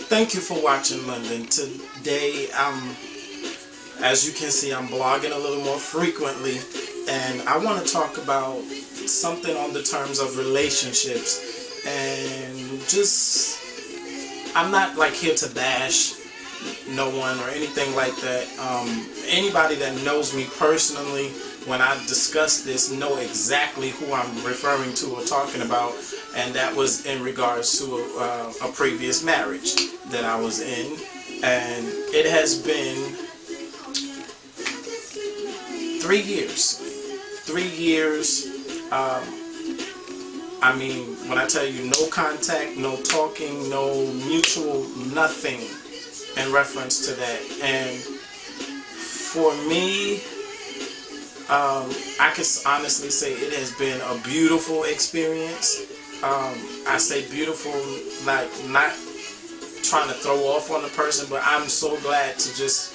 Thank you for watching, London. Today, as you can see, I'm blogging a little more frequently, and I want to talk about something on the terms of relationships. And just, I'm not like here to bash no one or anything like that. Anybody that knows me personally, when I discuss this, know exactly who I'm referring to or talking about, and that was in regards to a previous marriage that I was in, and it has been 3 years. 3 years. I mean, when I tell you no contact, no talking, no mutual, nothing in reference to that. And for me, I can honestly say it has been a beautiful experience. I say beautiful, like not trying to throw off on the person, but I'm so glad to just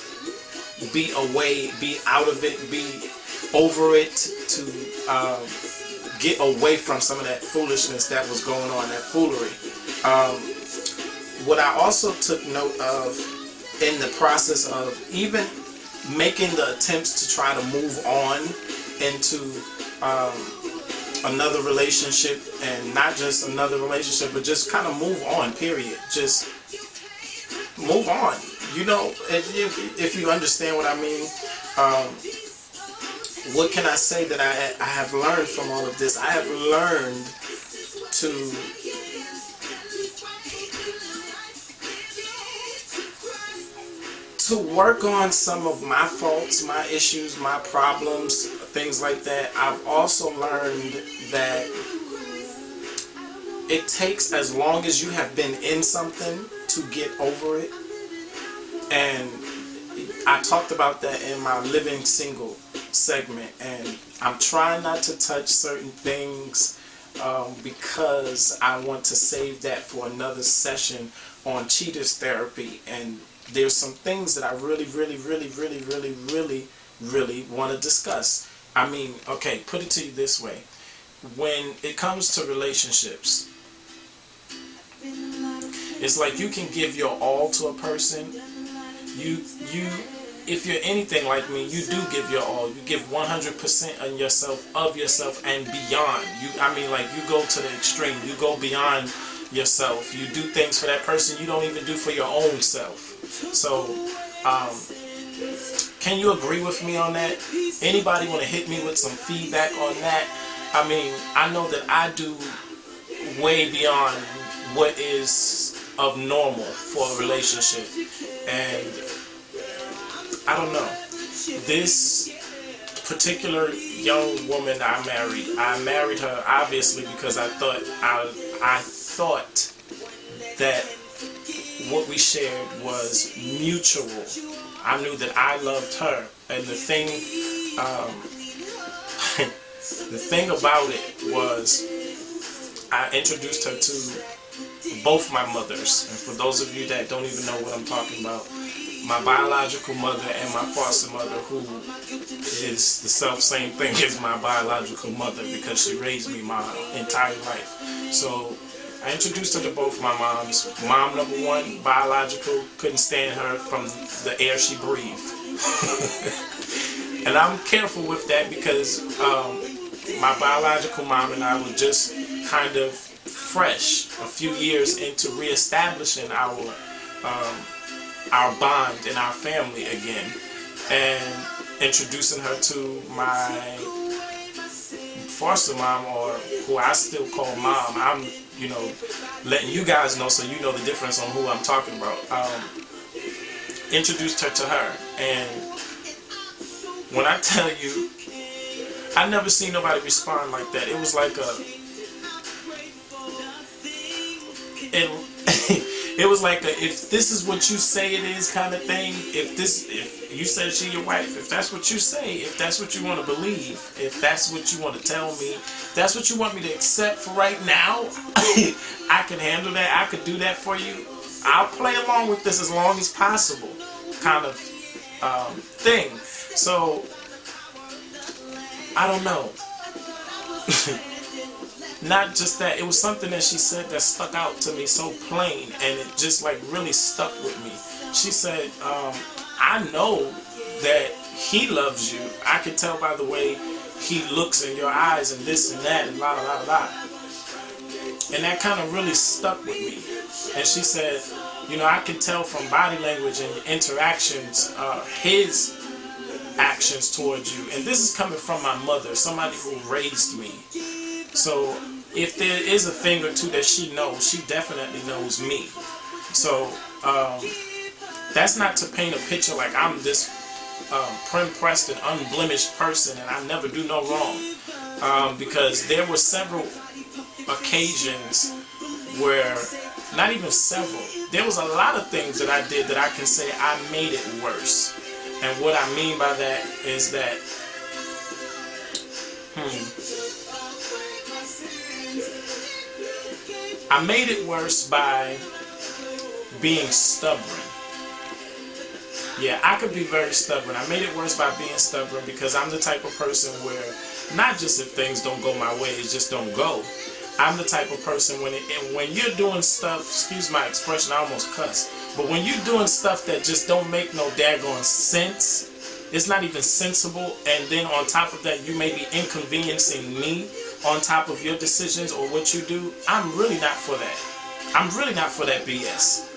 be away, be out of it, be over it, to get away from some of that foolishness that was going on, that foolery. What I also took note of in the process of even making the attempts to try to move on into another relationship, and not just another relationship, but just kind of move on, period. Just move on. You know, if you understand what I mean. What can I say that I have learned from all of this? I have learned to work on some of my faults, my issues, my problems, things like that. I've also learned that it takes as long as you have been in something to get over it. And I talked about that in my Living Single segment, and I'm trying not to touch certain things because I want to save that for another session on cheaters therapy. And there's some things that I really want to discuss. I mean, okay, put it to you this way. When it comes to relationships, it's like you can give your all to a person. If you're anything like me, you do give your all. You give 100% of yourself and beyond. I mean, like, you go to the extreme. You go beyond yourself. You do things for that person you don't even do for your own self. So, can you agree with me on that? Anybody want to hit me with some feedback on that? I mean, I know that I do way beyond what is of normal for a relationship. And I don't know. This particular young woman I married her obviously because I thought that what we shared was mutual. I knew that I loved her, and the thing the thing about it was I introduced her to both my mothers. And for those of you that don't even know what I'm talking about, my biological mother and my foster mother, who is the self-same thing as my biological mother because she raised me my entire life. So I introduced her to both my moms. Mom number one, biological, couldn't stand her from the air she breathed. And I'm careful with that because my biological mom and I were just kind of fresh, a few years into reestablishing our bond in our family again, and introducing her to my foster mom, or who I still call mom. I'm, you know, letting you guys know so you know the difference on who I'm talking about. Introduced her to her, and when I tell you, I never seen nobody respond like that. It was like it was like a, if this is what you say it is kind of thing. If you said she your wife, if that's what you say, if that's what you want to believe, if that's what you want to tell me, if that's what you want me to accept for right now, I can handle that. I could do that for you. I'll play along with this as long as possible, kind of thing. So I don't know. not just that, it was something that she said that stuck out to me so plain, and it just like really stuck with me. She said, I know that he loves you. I can tell by the way he looks in your eyes and this and that and la la la la. And that kind of really stuck with me. And she said, you know, I can tell from body language and interactions, his actions towards you. And this is coming from my mother, somebody who raised me. So if there is a thing or two that she knows, she definitely knows me. So that's not to paint a picture like I'm this prim-pressed and unblemished person and I never do no wrong. Because there were several occasions where, not even several, there was a lot of things that I did that I can say I made it worse. And what I mean by that is that I made it worse by being stubborn. Yeah, I could be very stubborn. I made it worse by being stubborn because I'm the type of person where, not just if things don't go my way, it just don't go. I'm the type of person when you're doing stuff, excuse my expression, I almost cuss, but when you're doing stuff that just don't make no daggone sense, it's not even sensible, and then on top of that you may be inconveniencing me on top of your decisions or what you do, I'm really not for that. I'm really not for that BS.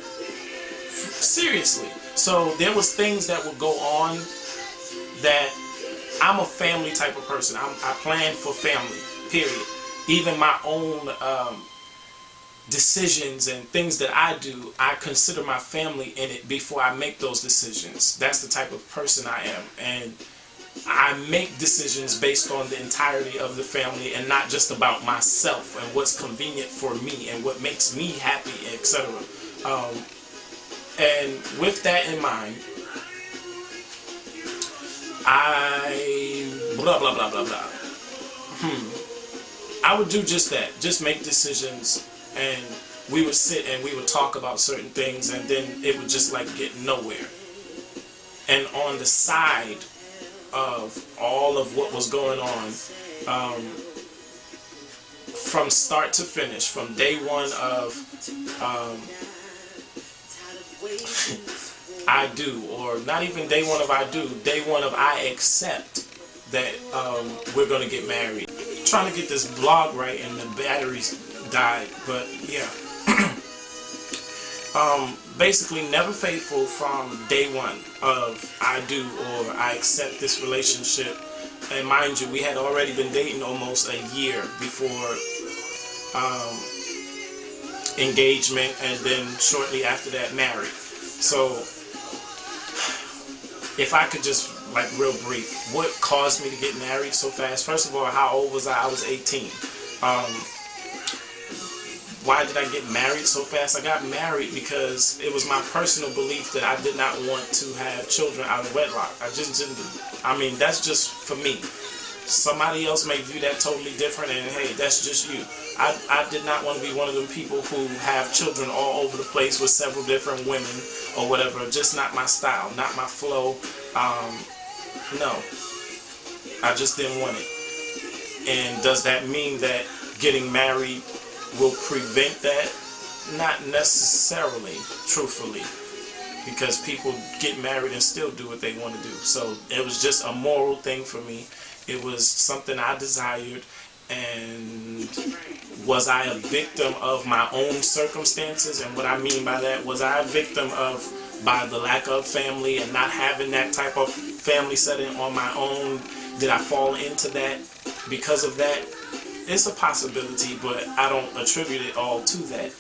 Seriously. So there was things that would go on that I'm a family type of person. I plan for family, period. Even my own decisions and things that I do, I consider my family in it before I make those decisions. That's the type of person I am. And I make decisions based on the entirety of the family and not just about myself and what's convenient for me and what makes me happy, etc. And with that in mind, I blah blah blah blah blah. I would do just that, just make decisions, and we would sit and we would talk about certain things, and then it would just like get nowhere. And on the side of all of what was going on, from start to finish, from day one of I do, or not even day one of I do, day one of I accept that we're going to get married. Trying to get this blog right and the batteries died, but yeah. Basically never faithful from day one of I do or I accept this relationship. And mind you, we had already been dating almost a year before engagement, and then shortly after that married. So if I could just, like, real brief, what caused me to get married so fast? First of all, how old was I? I was 18. Why did I get married so fast? I got married because it was my personal belief that I did not want to have children out of wedlock. I just didn't. I mean, that's just for me. Somebody else may view that totally different, and hey, that's just you. I did not want to be one of them people who have children all over the place with several different women or whatever. Just not my style, not my flow. No, I just didn't want it. And does that mean that getting married will prevent that? Not necessarily, truthfully, because people get married and still do what they want to do. So it was just a moral thing for me. It was something I desired. And was I a victim of my own circumstances? And what I mean by that, was I a victim of by the lack of family and not having that type of family setting on my own? Did I fall into that because of that? It's a possibility, but I don't attribute it all to that.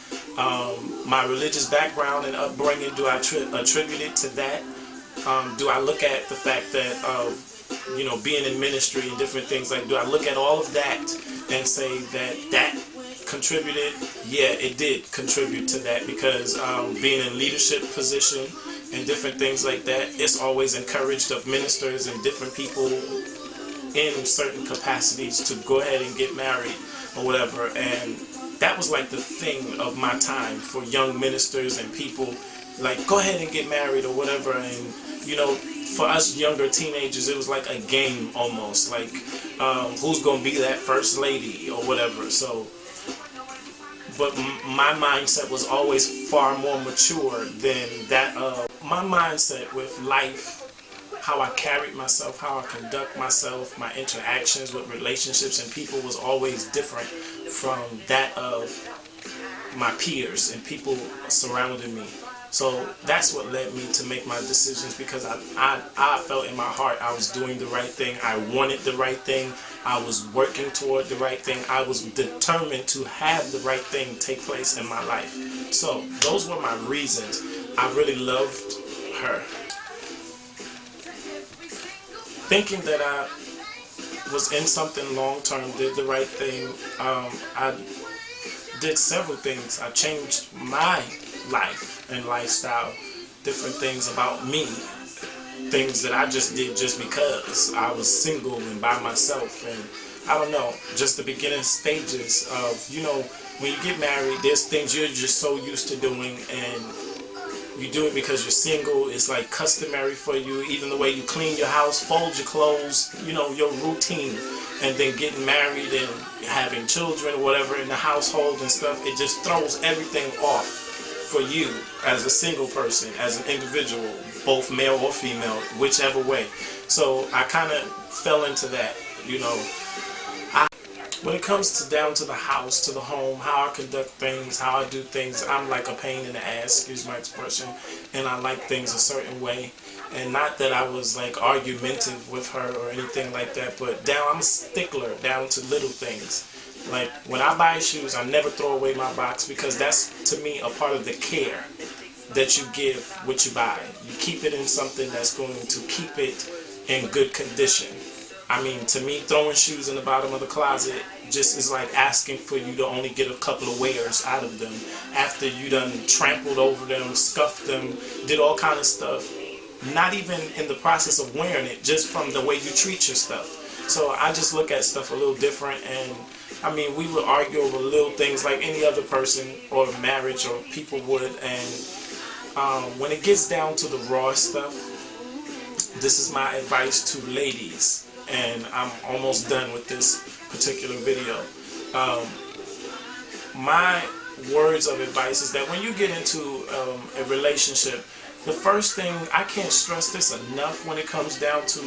My religious background and upbringing, do I attribute it to that? Do I look at the fact that you know, being in ministry and different things, like, do I look at all of that and say that that contributed? Yeah, it did contribute to that, because being in leadership position and different things like that, it's always encouraged of ministers and different people in certain capacities to go ahead and get married or whatever. And that was like the thing of my time for young ministers and people, like, go ahead and get married or whatever. And you know, for us younger teenagers, it was like a game almost, like who's gonna be that first lady or whatever. So but my mindset was always far more mature than that. My mindset with life, how I carried myself, how I conduct myself, my interactions with relationships and people was always different from that of my peers and people surrounding me. So that's what led me to make my decisions, because I felt in my heart I was doing the right thing. I wanted the right thing. I was working toward the right thing. I was determined to have the right thing take place in my life. So those were my reasons. I really loved her. Thinking that I was in something long term, did the right thing. I did several things. I changed my life and lifestyle, different things about me, things that I just did just because I was single and by myself. And I don't know, just the beginning stages of, you know, when you get married, there's things you're just so used to doing, and you do it because you're single. It's like customary for you, even the way you clean your house, fold your clothes, you know, your routine. And then getting married and having children or whatever in the household and stuff, it just throws everything off for you as a single person, as an individual, both male or female, whichever way. So I kind of fell into that, you know. When it comes to down to the house, to the home, how I conduct things, how I do things, I'm like a pain in the ass, excuse my expression, and I like things a certain way. And not that I was like argumentative with her or anything like that, but I'm a stickler down to little things. Like when I buy shoes, I never throw away my box, because that's to me a part of the care that you give what you buy. You keep it in something that's going to keep it in good condition. I mean, to me, throwing shoes in the bottom of the closet just is like asking for you to only get a couple of wears out of them after you done trampled over them, scuffed them, did all kind of stuff. Not even in the process of wearing it, just from the way you treat your stuff. So I just look at stuff a little different. And I mean, we would argue over little things like any other person or marriage or people would. And when it gets down to the raw stuff, this is my advice to ladies. And I'm almost done with this particular video. My words of advice is that when you get into a relationship, the first thing, I can't stress this enough when it comes down to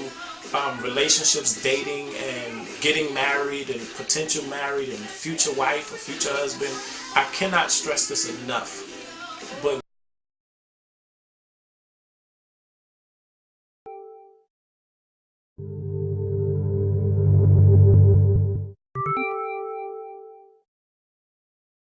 relationships, dating, and getting married, and potential married, and future wife or future husband. I cannot stress this enough.